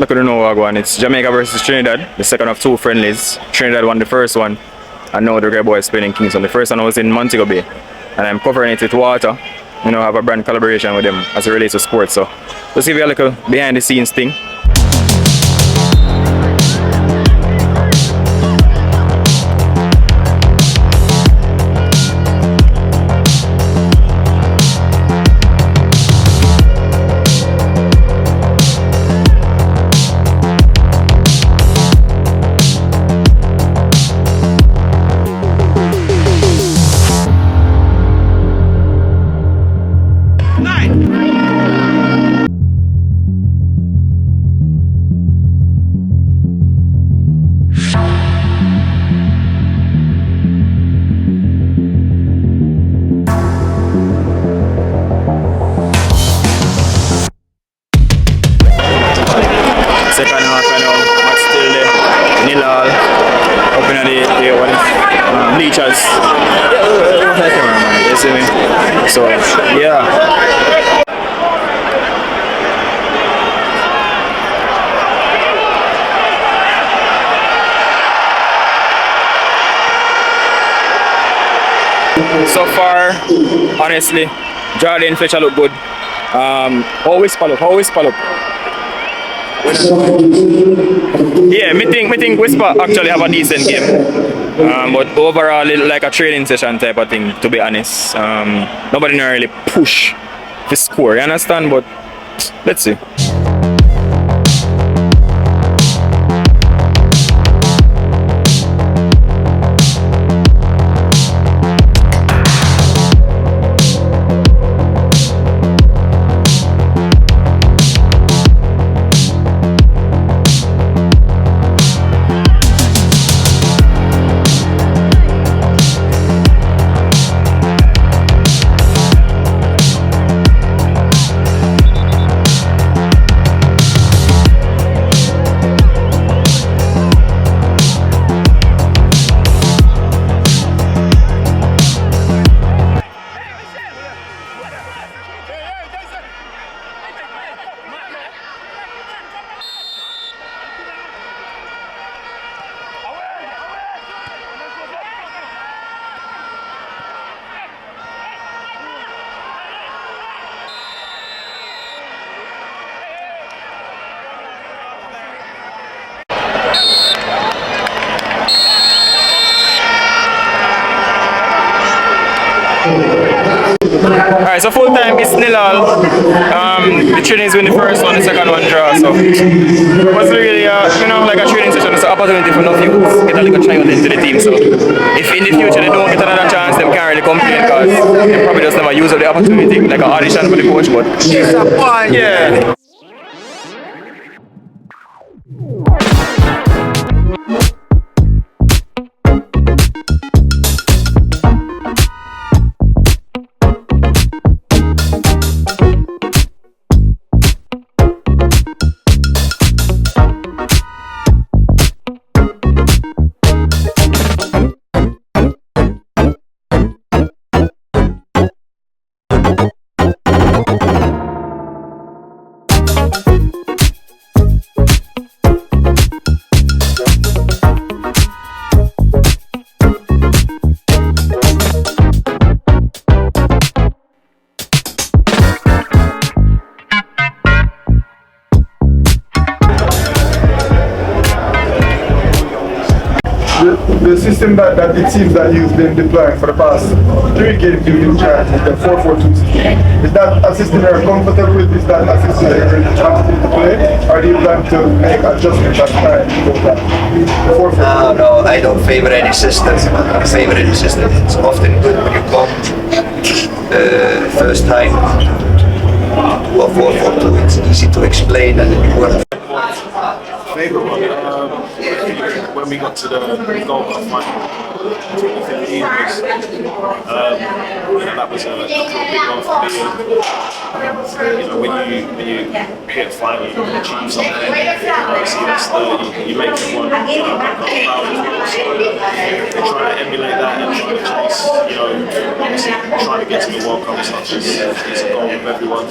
Look at the know what going. It's Jamaica versus Trinidad, the second of two friendlies. Trinidad won the first one, and now the Grey Boys playing in Kingston. The first one was in Montego Bay, and I'm covering it with Water. You know, have a brand collaboration with them as it relates to sports. So let's give you a little behind the scenes thing. Second half, I know, but still there. Nil all. Open at the bleachers. You see me? So, yeah. So far, honestly, Jordan Fletcher look good. Always follow up. Yeah, me think Whisper actually have a decent game. But overall it like a training session type of thing, to be honest. Nobody really push the score, you understand? But let's see. Alright, so full time it's nil all. The Trinidad win the first one, the second one draw. So it was really like a training session. It's an opportunity for enough youths get a little child into the team. So if in the future they don't get another chance, they can't really complain because they probably just never use up the opportunity, like an audition for the coach. But yeah. The system that it seems that you've been deploying for the past 3 games you've been trying, the 4-4-2 system, is that a system you're comfortable with? Is that a system that you're really trying to play? Or do you plan to make adjustments as time to go back? No, I don't favor any system. I favor any system. It's often good when you come first time to a 4-4-2. It's easy to explain and it works. Favourite one, when we got to the Gold Cup final, 2015 was, that was a big one for me. When you hit a final, you achieve something. See, that's you make it one proud as well. So they're trying to emulate that and trying to chase, obviously trying to get to the World Cup as such is a goal of everyone.